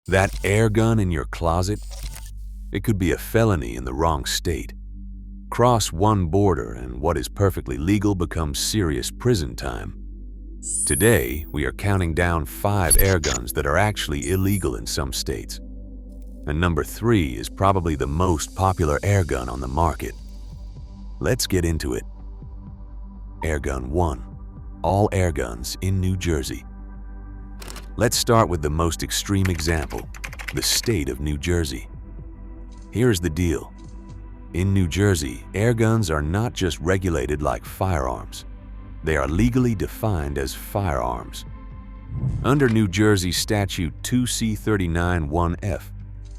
That airgun in your closet? It could be a felony in the wrong state. Cross one border and what is perfectly legal becomes serious prison time. Today, we are counting down 5 airguns that are actually illegal in some states. And number 3 is probably the most popular airgun on the market. Let's get into it. Airgun 1. All airguns in New Jersey. Let's start with the most extreme example, the state of New Jersey. Here's the deal. In New Jersey, airguns are not just regulated like firearms. They are legally defined as firearms. Under New Jersey Statute 2C39(1)(f),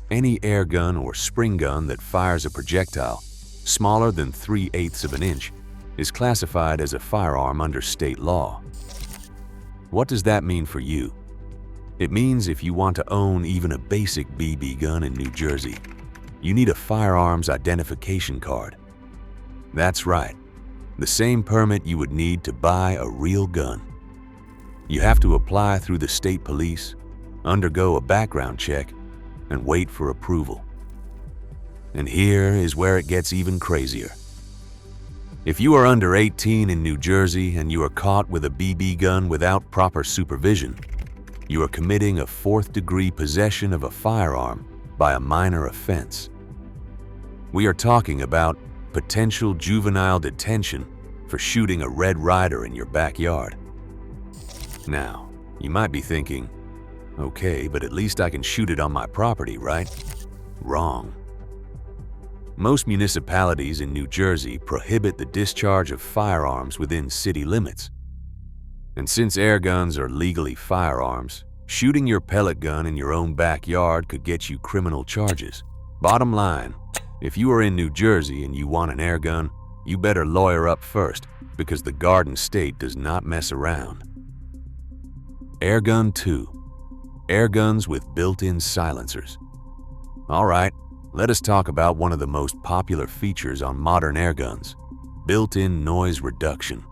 any airgun or spring gun that fires a projectile smaller than 3/8 of an inch is classified as a firearm under state law. What does that mean for you? It means if you want to own even a basic BB gun in New Jersey, you need a firearms identification card. That's right, the same permit you would need to buy a real gun. You have to apply through the state police, undergo a background check, and wait for approval. And here is where it gets even crazier. If you are under 18 in New Jersey and you are caught with a BB gun without proper supervision, you are committing a 4th-degree possession of a firearm by a minor offense. We are talking about potential juvenile detention for shooting a Red Ryder in your backyard. Now, you might be thinking, okay, but at least I can shoot it on my property, right? Wrong. Most municipalities in New Jersey prohibit the discharge of firearms within city limits. And since airguns are legally firearms, shooting your pellet gun in your own backyard could get you criminal charges. Bottom line, if you are in New Jersey and you want an airgun, you better lawyer up first because the Garden State does not mess around. Airgun 2. Airguns with built-in silencers. All right, let us talk about one of the most popular features on modern airguns, built-in noise reduction.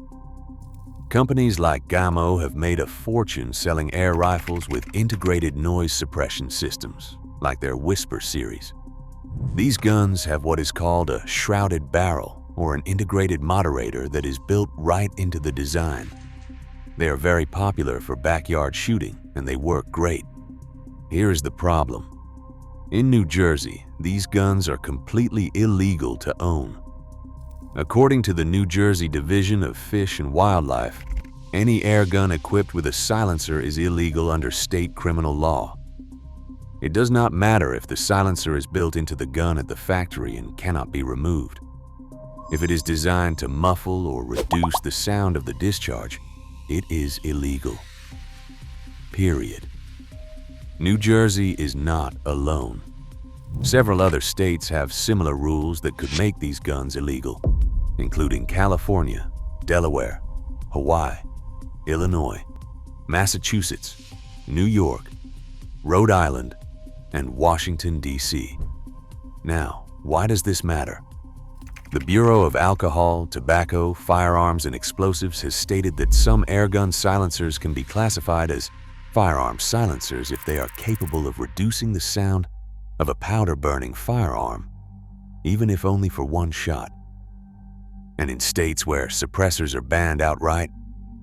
Companies like Gamo have made a fortune selling air rifles with integrated noise suppression systems, like their Whisper series. These guns have what is called a shrouded barrel, or an integrated moderator that is built right into the design. They are very popular for backyard shooting, and they work great. Here is the problem. In New Jersey, these guns are completely illegal to own. According to the New Jersey Division of Fish and Wildlife, any airgun equipped with a silencer is illegal under state criminal law. It does not matter if the silencer is built into the gun at the factory and cannot be removed. If it is designed to muffle or reduce the sound of the discharge, it is illegal. Period. New Jersey is not alone. Several other states have similar rules that could make these guns illegal, including California, Delaware, Hawaii, Illinois, Massachusetts, New York, Rhode Island, and Washington, D.C. Now, why does this matter? The Bureau of Alcohol, Tobacco, Firearms, and Explosives has stated that some airgun silencers can be classified as firearm silencers if they are capable of reducing the sound of a powder-burning firearm, even if only for one shot. And in states where suppressors are banned outright,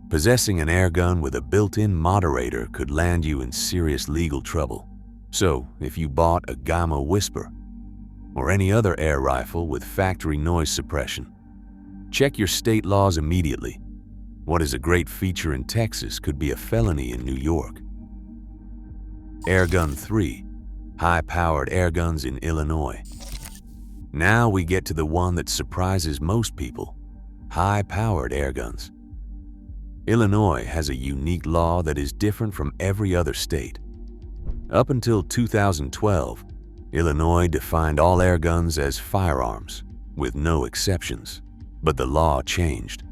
possessing an airgun with a built-in moderator could land you in serious legal trouble. So, if you bought a Gamo Whisper or any other air rifle with factory noise suppression, check your state laws immediately. What is a great feature in Texas could be a felony in New York. Airgun 3. High-powered airguns in Illinois. Now we get to the one that surprises most people, high-powered airguns. Illinois has a unique law that is different from every other state. Up until 2012, Illinois defined all airguns as firearms, with no exceptions. But the law changed.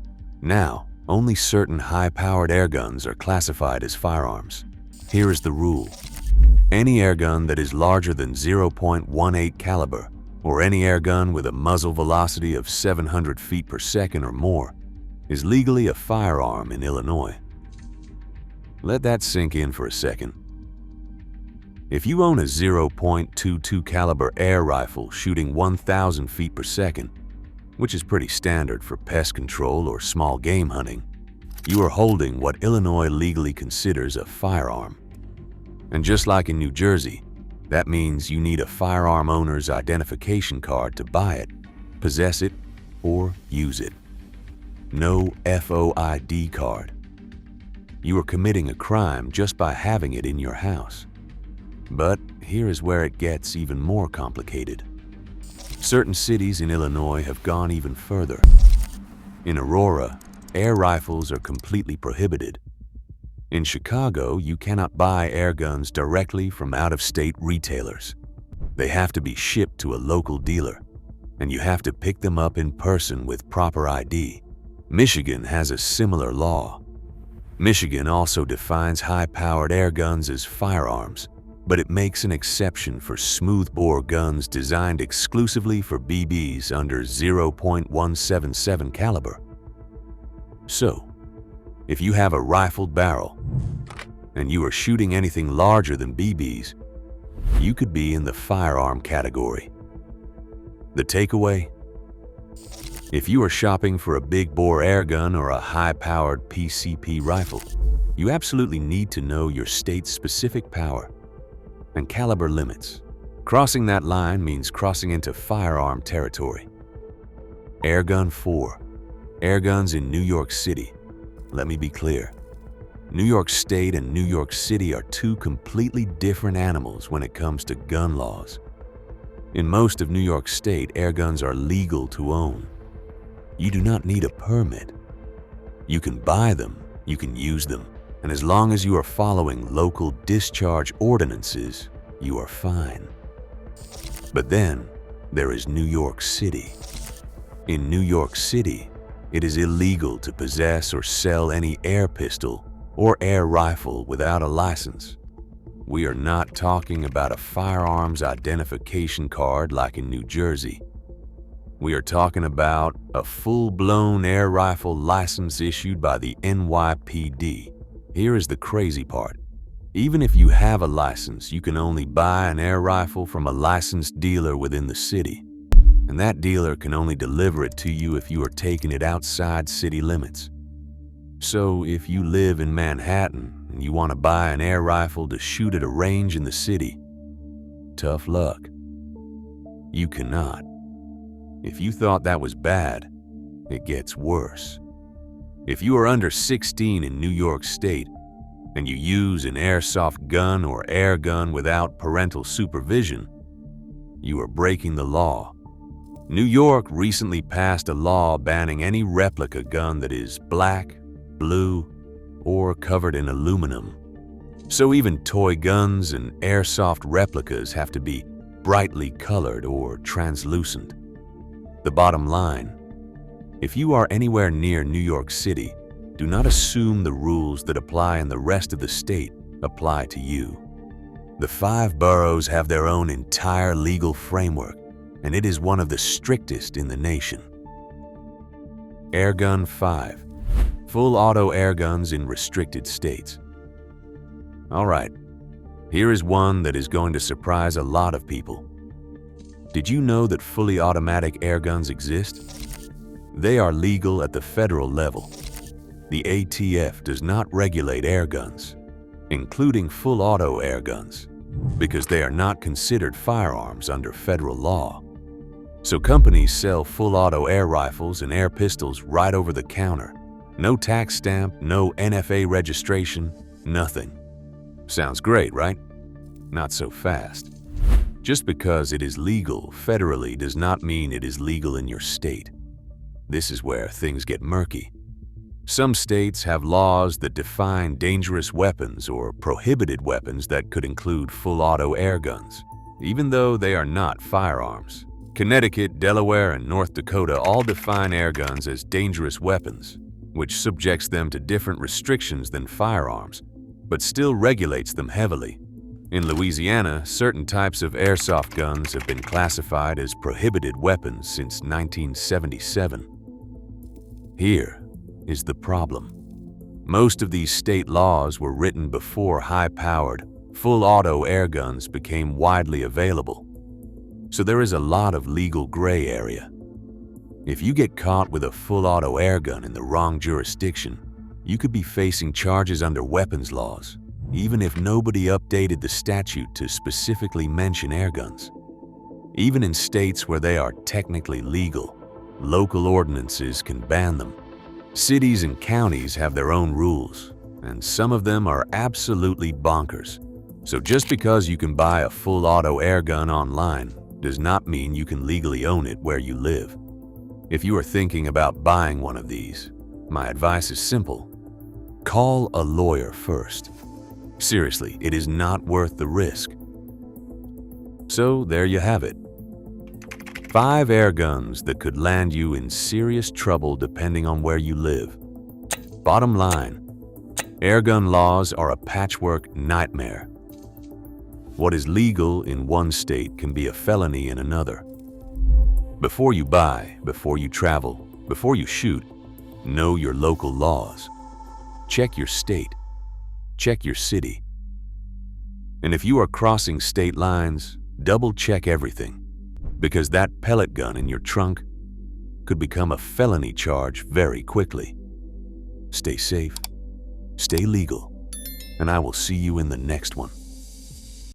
Now, only certain high-powered airguns are classified as firearms. Here is the rule. Any airgun that is larger than 0.18 caliber, or any airgun with a muzzle velocity of 700 feet per second or more, is legally a firearm in Illinois. Let that sink in for a second. If you own a 0.22 caliber air rifle shooting 1,000 feet per second, which is pretty standard for pest control or small game hunting, you are holding what Illinois legally considers a firearm. And just like in New Jersey, that means you need a firearm owner's identification card to buy it, possess it, or use it. No FOID card. You are committing a crime just by having it in your house. But here is where it gets even more complicated. Certain cities in Illinois have gone even further. In Aurora, air rifles are completely prohibited. In Chicago, you cannot buy air guns directly from out-of-state retailers. They have to be shipped to a local dealer, and you have to pick them up in person with proper ID. Michigan has a similar law. Michigan also defines high-powered air guns as firearms, but it makes an exception for smoothbore guns designed exclusively for BBs under 0.177 caliber. So, if you have a rifled barrel and you are shooting anything larger than BBs, you could be in the firearm category. The takeaway? If you are shopping for a big-bore airgun or a high-powered PCP rifle, you absolutely need to know your state's specific power and caliber limits. Crossing that line means crossing into firearm territory. Airgun 4. Airguns in New York City. Let me be clear. New York State and New York City are two completely different animals when it comes to gun laws. In most of New York State, airguns are legal to own. You do not need a permit. You can buy them, you can use them, and as long as you are following local discharge ordinances, you are fine. But then, there is New York City. In New York City, it is illegal to possess or sell any air pistol or air rifle without a license. We are not talking about a firearms identification card like in New Jersey. We are talking about a full-blown air rifle license issued by the NYPD. Here is the crazy part. Even if you have a license, you can only buy an air rifle from a licensed dealer within the city. And that dealer can only deliver it to you if you are taking it outside city limits. So if you live in Manhattan and you want to buy an air rifle to shoot at a range in the city, tough luck. You cannot. If you thought that was bad, it gets worse. If you are under 16 in New York State and you use an airsoft gun or air gun without parental supervision, you are breaking the law. New York recently passed a law banning any replica gun that is black, blue, or covered in aluminum. So even toy guns and airsoft replicas have to be brightly colored or translucent. The bottom line, if you are anywhere near New York City, do not assume the rules that apply in the rest of the state apply to you. The 5 boroughs have their own entire legal framework, and it is one of the strictest in the nation. Airgun 5. Full auto airguns in restricted states. All right, here is one that is going to surprise a lot of people. Did you know that fully automatic airguns exist? They are legal at the federal level. The ATF does not regulate airguns, including full auto airguns, because they are not considered firearms under federal law. So companies sell full auto air rifles and air pistols right over the counter. No tax stamp, no NFA registration, nothing. Sounds great, right? Not so fast. Just because it is legal federally does not mean it is legal in your state. This is where things get murky. Some states have laws that define dangerous weapons or prohibited weapons that could include full auto air guns, even though they are not firearms. Connecticut, Delaware, and North Dakota all define air guns as dangerous weapons, which subjects them to different restrictions than firearms, but still regulates them heavily. In Louisiana, certain types of airsoft guns have been classified as prohibited weapons since 1977. Here is the problem. Most of these state laws were written before high-powered, Full auto airguns became widely available, so there is a lot of legal gray area. If you get caught with a full auto airgun in the wrong jurisdiction, you could be facing charges under weapons laws, even if nobody updated the statute to specifically mention airguns. Even in states where they are technically legal, local ordinances can ban them. Cities and counties have their own rules, and some of them are absolutely bonkers. So just because you can buy a full auto airgun online does not mean you can legally own it where you live. If you are thinking about buying one of these, my advice is simple. Call a lawyer first. Seriously, it is not worth the risk. So there you have it. 5 airguns that could land you in serious trouble depending on where you live. Bottom line, airgun laws are a patchwork nightmare. What is legal in one state can be a felony in another. Before you buy, before you travel, before you shoot, know your local laws. Check your state. Check your city. And if you are crossing state lines, double-check everything, because that pellet gun in your trunk could become a felony charge very quickly. Stay safe, stay legal, and I will see you in the next one.